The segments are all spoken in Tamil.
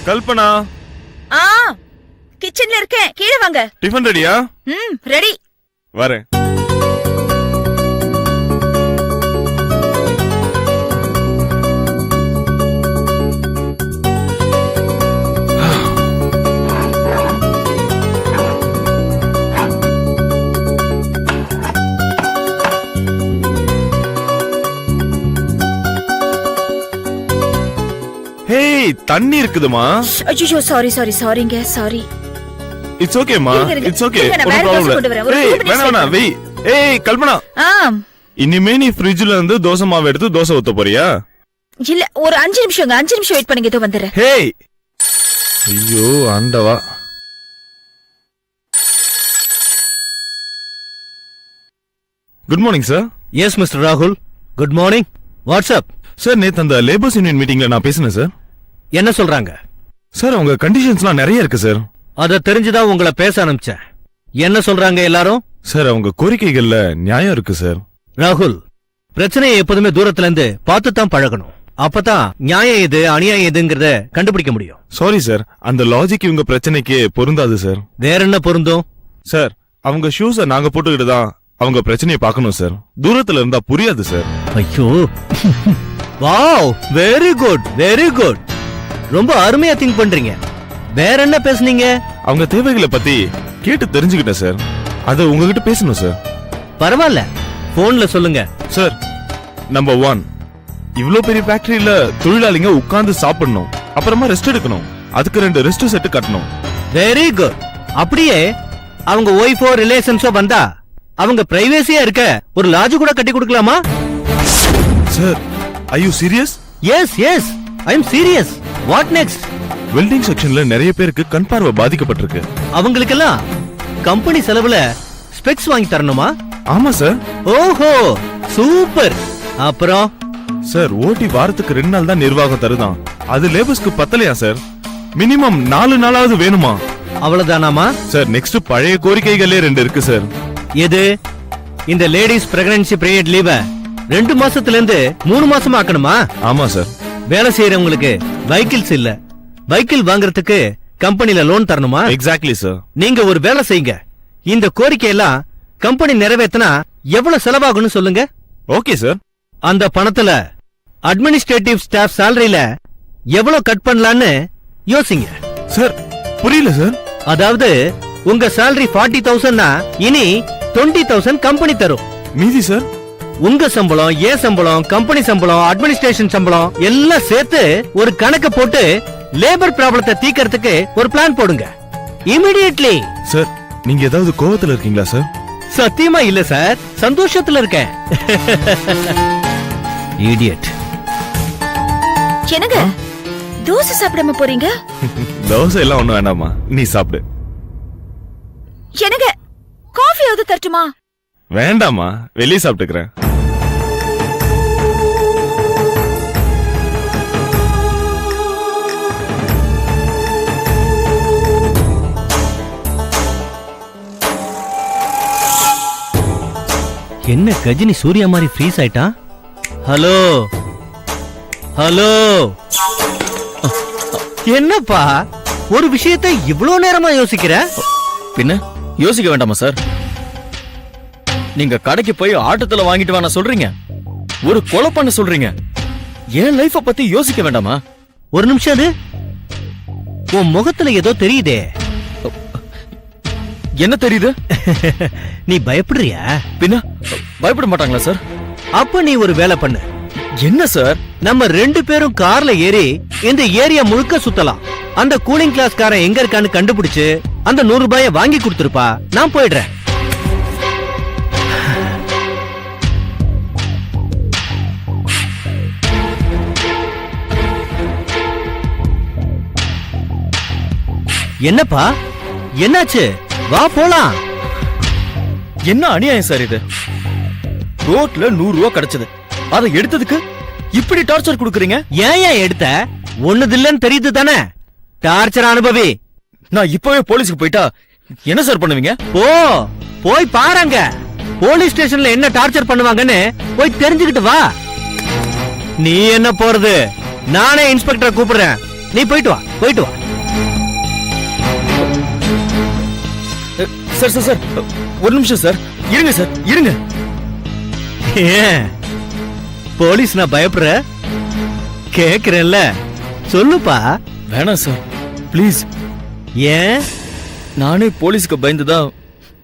கல்பனா. கிச்சன்ல இருக்கேன், கீழே வாங்க. டிஃபன் ரெடியா? ரெடி. வரேன். ஹேய், தண்ணி இருக்குதுமா. ஐயோ சாரிங்க, சாரி. இட்ஸ் ஓகேமா, இட்ஸ் ஓகே. No problem. ஏய் வேணா வெய். ஏய் கல்பனா, இனிமே நீ ஃப்ரிட்ஜ்ல இருந்து தோசை மாவு எடுத்து தோசை ஊத்த போறியா? இல்ல, ஒரு 5 நிமிஷம் வெயிட் பண்ணுங்க, இதோ வந்துறேன். ஹேய், ஐயோ ஆண்டவா. Good morning sir. S mister ராகுல், குட் மார்னிங். வாட்ஸ்அப் சார், நேத்து அந்த லேபர்ஸ் யூனியன் மீட்டிங்ல நான் பேசினேன் சார். என்ன சொல்றாங்க சார்? உங்க கண்டிஷன்ஸ்லாம் நிறைய இருக்கு சார். அத தெரிஞ்சுதான் உங்களை பேச அனுப்பிச்சேன். என்ன சொல்றாங்க எல்லாரும்? சார், அவங்க கோரிக்கைகள்ல நியாயம் இருக்கு சார். ராகுல், பிரச்சனையை எப்போதுமே தூரத்துல இருந்து பார்த்துதான் பழகணும். அப்பதான் நியாயம் எது அநியாயம் எதுங்கிறத கண்டுபிடிக்க முடியும். சாரி சார், அந்த லாஜிக் இவங்க பிரச்சனைக்கு பொருந்தாது சார். வேற என்ன பொருந்தும்? சார், அவங்க ஷூஸ நாங்க போட்டுக்கிட்டு தான் அவங்க பிரச்சனையை பார்க்கணும் சார். தூரத்துல இருந்தா புரியாது சார். ஐயோ, wow, very good, very good. ரொம்ப அருமையா திங்க் பண்றீங்க. வேற என்ன பேசுனீங்க? அவங்க தேவைகளை பத்தி கேட்டு தெரிஞ்சுக்கிட்டேன் சார். அத உங்ககிட்ட பேசணும் சார். பரவாயில்ல, போன்ல சொல்லுங்க சார். நம்பர் 1, இவ்ளோ பெரிய ஃபேக்டரியில தொழிலாளிங்க உட்கார்ந்து சாப்பிடணும், அப்புறமா ரெஸ்ட் எடுக்கணும். அதுக்கு 2 ரெஸ்ட் செட் கட்டணும். Very good. அப்படியே அவங்க ஒய்ஃபோ ரிலேஷன்ஸோ வந்தா அவங்க பிரைவேசியா இருக்க ஒரு லாட்ஜ் கூட கட்டி கொடுக்கலாமா? Sir, are you serious? Yes yes, I am serious. What next? Welding செக்ஷன்ல நிறைய பேருக்கு கண் பார்வை பாதிக்கப்பட்டிருக்கு. அவங்களுக்கெல்லாம் கம்பெனி செலவுல ஸ்பெக்ஸ் வாங்கி தரணுமா? ஆமா சார். ஓஹோ, சூப்பர். அப்புறம் சார், ஓட்டி வாரத்துக்கு 2 நாள் தான் நிர்வாகம் தருதான். அது லேபர்ஸ்க்கு பத்தலையா சார்? மினிமம் 4 நாளாவது வேணுமா? அவ்வளவுதானாமா? சார், நெக்ஸ்ட் பழைய கோரிக்கைகளே 2 இருக்கு சார். எது? இந்த லேடிஸ் பிரெக்னன்சி பீரியட் லீவ 2 மாசத்துல இருந்து 3 மாசமா ஆக்கணுமா? ஆமா சார். வேலை செய்யறவங்களுக்கு வைக்கிள்ஸ் இல்ல, வைக்கிள் வாங்குறதுக்கு கம்பெனில லோன் தரணுமா? Exactly sir. நீங்க ஒரு வேலை செய்யுங்க, இந்த கோரிக்கை எல்லாம் கம்பெனி நிறைவேற்றினா எவ்வளவு செலவாகும்னு சொல்லுங்க. Okay sir. அந்த பணத்துல அட்மினிஸ்ட்ரேட்டிவ் ஸ்டாஃப் சாலரியில எவ்வளவு கட் பண்ணலான்னு யோசிங்க. சார், புரியல சார். அதாவது உங்க salary 40,000னா இனி 20,000 கம்பெனி தரும். மீதி சார்? உங்க சம்பளம், ஏன் சம்பளம், கம்பெனி சம்பளம், அட்மினிஸ்ட்ரேஷன் சம்பளம் எல்லாம் சேர்த்து ஒரு கணக்கு போட்டு லேபர் ப்ராப்ளத்தை தீக்கிறதுக்கு ஒரு பிளான் போடுங்க. இமிடியேட்லி. சார், நீங்க ஏதாவது கோவத்துல இருக்கீங்களா சார்? சத்தியமா இல்ல சார், சந்தோஷத்துல இருக்கேன். இடியட். என்னங்க தோசை சாப்பிடாம போறீங்க? தோசை எல்லாம் ஒண்ணும் வேண்டாமா, நீ சாப்பிடு. என்னங்க காஃபியாவது தரட்டுமா? வேண்டாமா, வெளியே சாப்பிட்டுக்கிறேன். என்ன கஜினி சூர்யா மாதிரி ஃப்ரீஸ் ஆயிட்டான்? ஹலோ ஹலோ, என்னப்பா ஒரு விஷயத்தை இவ்வளவு நேரமா யோசிக்கிற? பின்ன யோசிக்க வேண்டாமா சார்? நீங்க கடைக்கு போய் ஆட்டத்துல வாங்கிட்டு வாங்க சொல்றீங்க, ஒரு கொலை பண்ண சொல்றீங்க. என் லைஃப பத்தி யோசிக்க வேண்டாமா? ஒரு நிமிஷம், அது உன் முகத்துல ஏதோ தெரியுதே. என்ன தெரியுது? நீ பயப்படுறியா? பின்ன பயப்பட மாட்டாங்களா சார்? அப்ப நீ ஒரு வேலை பண்ணு. என்ன சார்? நம்ம 2 பேரும் கார்ல ஏறி இந்த ஏரியா முழுக்க சுத்தலாம். அந்த கூலிங் கிளாஸ் காரன் எங்க இருக்கான்னு கண்டுபிடிச்சு அந்த 100 ரூபாயை வாங்கி கொடுத்துருப்பா, நான் போயிடுறேன். என்னப்பா, என்னாச்சு? வா போலாம். என்ன அநியாயம் சார் இது? ரோட்ல 100 ரூபா கிடைச்சது, அதை எடுத்ததுக்கு இப்படி டார்ச்சர் கொடுக்கறீங்க. ஏன் எடுத்த? ஒண்ணுதில்லன்னு தெரியுது தானே? டார்ச்சர் அனுபவி. நான் இப்பவே போலீஸ்க்கு போயிட்டா என்ன சார் பண்ணுவீங்க? போய் பாருங்க, போலீஸ் ஸ்டேஷன்ல என்ன டார்ச்சர் பண்ணுவாங்கன்னு போய் தெரிஞ்சுக்கிட்டு வா. நீ என்ன போறது? நானே இன்ஸ்பெக்டரை கூப்பிடுறேன், நீ போயிட்டு வா போயிட்டு வா. சார் சார் சார் ஒரு நிமிஷம் சார், இருங்க சார் இருங்க. ஏன் போலீஸ் நான் பயப்படுற? கேக்குறேன்ல, சொல்லுப்பா. வேணாம் சார் ப்ளீஸ். ஏன்? நானே போலீஸ்க்கு பயந்துதான்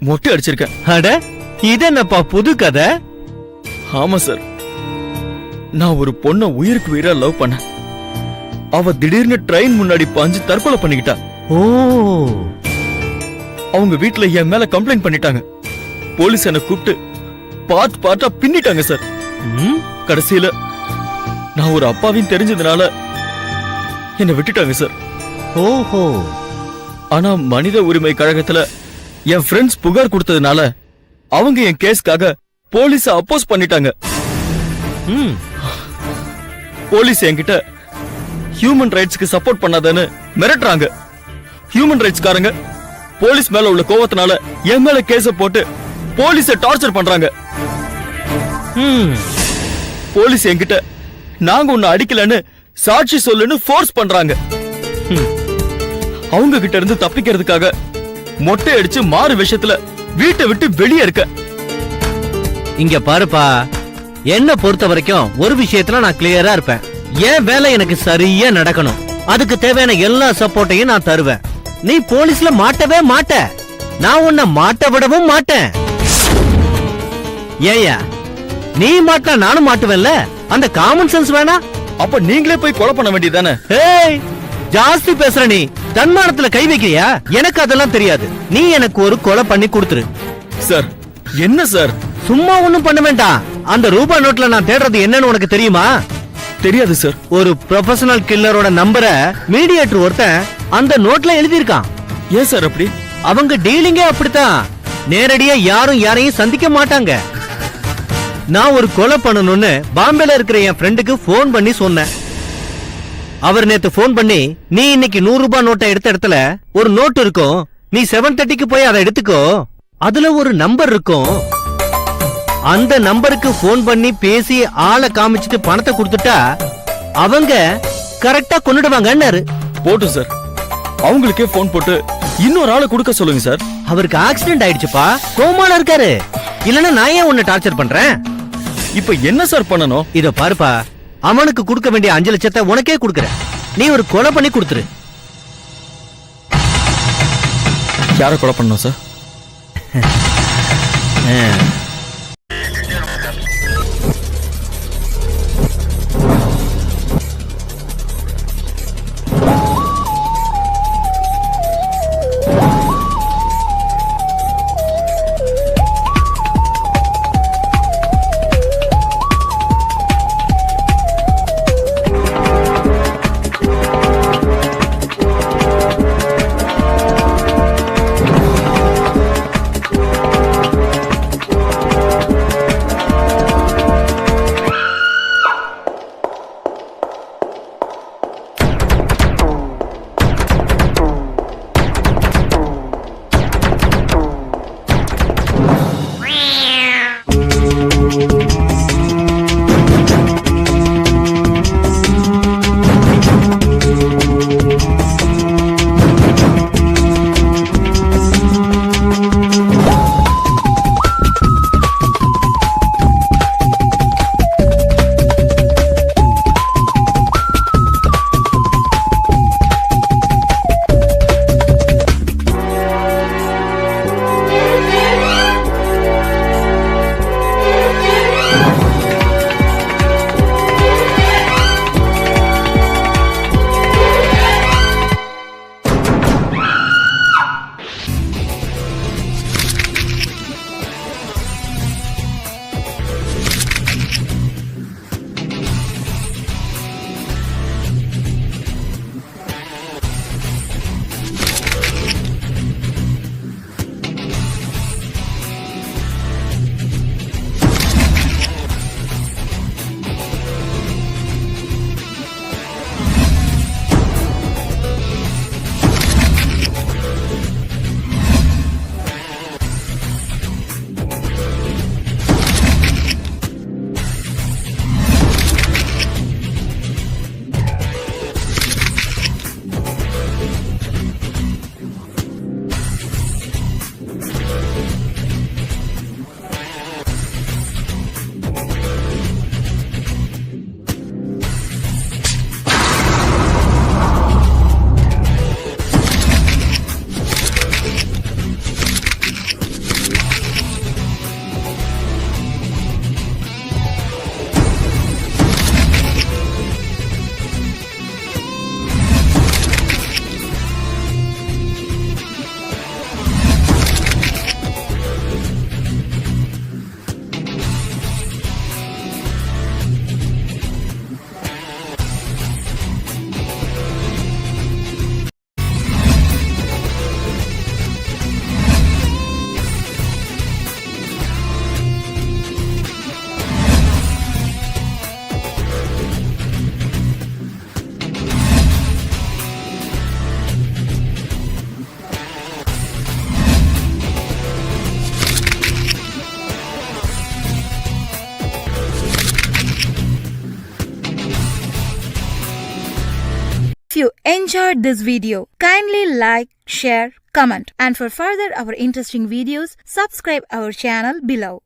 மொட்டை அடிச்சிருக்கேன். அட இது என்னப்பா புது கதை? ஆமா சார், நான் ஒரு பொண்ண உயிருக்கு உயிரா லவ் பண்ணேன். அவ திடீர்னு ட்ரெயின் முன்னாடி பாஞ்சு தற்கொலை பண்ணிக்கிட்டா. ஓ, அவங்க வீட்ல என் மேல கம்ப்ளைண்ட் பண்ணிட்டாங்க. போலீஸ் என்ன கூப்பிட்டு பார்ட்டா பின்னிட்டாங்க சார். ம், கடைசியில நான் ஒரு அப்பாவின்னு தெரிஞ்சதுனால என்ன விட்டுட்டாங்க சார். ஓஹோ. ஆனா மனித உரிமை கழகத்துல என் ஃப்ரெண்ட்ஸ் புகார் கொடுத்ததுனால அவங்க என் கேஸ்க்காக போலீஸ அப்போஸ் பண்ணிட்டாங்க. ம், போலீஸ் என்கிட்ட ஹியூமன் ரைட்ஸ்க்கு சப்போர்ட் பண்ணாதன்னு மிரட்டுறாங்க. ஹியூமன் ரைட்ஸ் காரங்க போலீஸ் மேல உள்ள கோவத்தினால என் மேல கேஸ போட்டு போலீஸ டார்ச்சர் பண்றாங்க. ம். போலீஸ் என்கிட்ட நாங்க உன்னை அடிக்கலன்னு சாட்சி சொல்லுன்னு ஃபோர்ஸ் பண்றாங்க. அவங்க கிட்ட இருந்து தப்பிக்கிறதுக்காக மொட்டை அடிச்சு மாறு விஷயத்துல வீட்டை விட்டு வெளியே இருக்க. இங்க பாருப்பா, என்ன பொறுத்த வரைக்கும் ஒரு விஷயத்துல நான் கிளியரா இருப்பேன். என் வேலை எனக்கு சரியா நடக்கணும். அதுக்கு தேவையான எல்லா சப்போர்ட்டையும் நான் தருவேன். நீ போலீஸ்ல மாட்டவே மாட்ட, நான் உன்னை மாட்ட விடவும் மாட்டேன். ஏயா, நீ மாட்டா நானும் மாட்டுவேன்ல, அந்த காமன் சென்ஸ் வேணா? அப்ப நீங்களே போய் கொலை பண்ண வேண்டியதானே? ஏய், ஜாஸ்தி பேசுற நீ. தன்மானத்துல கை வைக்கிறியா? எனக்கு அதெல்லாம் தெரியாது. நீ எனக்கு ஒரு கொலை பண்ணி கொடுத்துரு. சார் என்ன சார்? சும்மா ஒண்ணும் பண்ண வேண்டாம். அந்த ரூபாய் நோட்ல நான் தேடுறது என்னன்னு உனக்கு தெரியுமா? தெரியாது சார். ஒரு ப்ரொஃபஷனல் கில்லரோட நம்பரை மீடியேட்டர் ஒருத்தன் அந்த நோட்ல எழுதியிருக்கான். ஏன் சார் அப்படி? அவங்க டீலிங்கே அப்படித்தான். நேரடியா யாரும் யாரையும் சந்திக்க மாட்டாங்க. நான் ஒரு கொலை பண்ணணும்னு பாம்பேல இருக்கிற என் ஃப்ரெண்டுக்கு போன் பண்ணி சொன்னேன். அவர் நேத்து போன் பண்ணி, நீ இன்னைக்கு 100 ரூபாய் நோட்டை எடுத்த இடத்துல ஒரு நோட் இருக்கும், நீ 7:30க்கு போய் அதை எடுத்துக்கோ, அதுல ஒரு நம்பர் இருக்கும், அந்த நம்பருக்கு போன் பண்ணி பேசி ஆளை காமிச்சிட்டு பணத்தை கொடுத்துட்டா அவங்க கரெக்டா கொன்னுடுவாங்கன்னாரு. போட்டு சார், அவங்களுக்கே போன் போட்டு இன்னொரு ஆளை கொடுக்க சொல்லுங்க சார். அவருக்கு ஆக்சிடென்ட் ஆயிடுச்சுப்பா, கோமால இருக்காரு. இல்லன்னா நான் ஏன் உன்னை டார்ச்சர் பண்றேன்? இப்ப என்ன சார் பண்ணணும்? இத பாருப்பா, அவனுக்கு கொடுக்க வேண்டிய 5 லட்சத்தை உனக்கே கொடுக்கறேன். நீ ஒரு கொலை பண்ணி கொடுத்துரு. யார கொலை பண்ணணும் sir? you enjoyed this video, kindly like, share, comment, and for further our interesting videos, subscribe our channel below.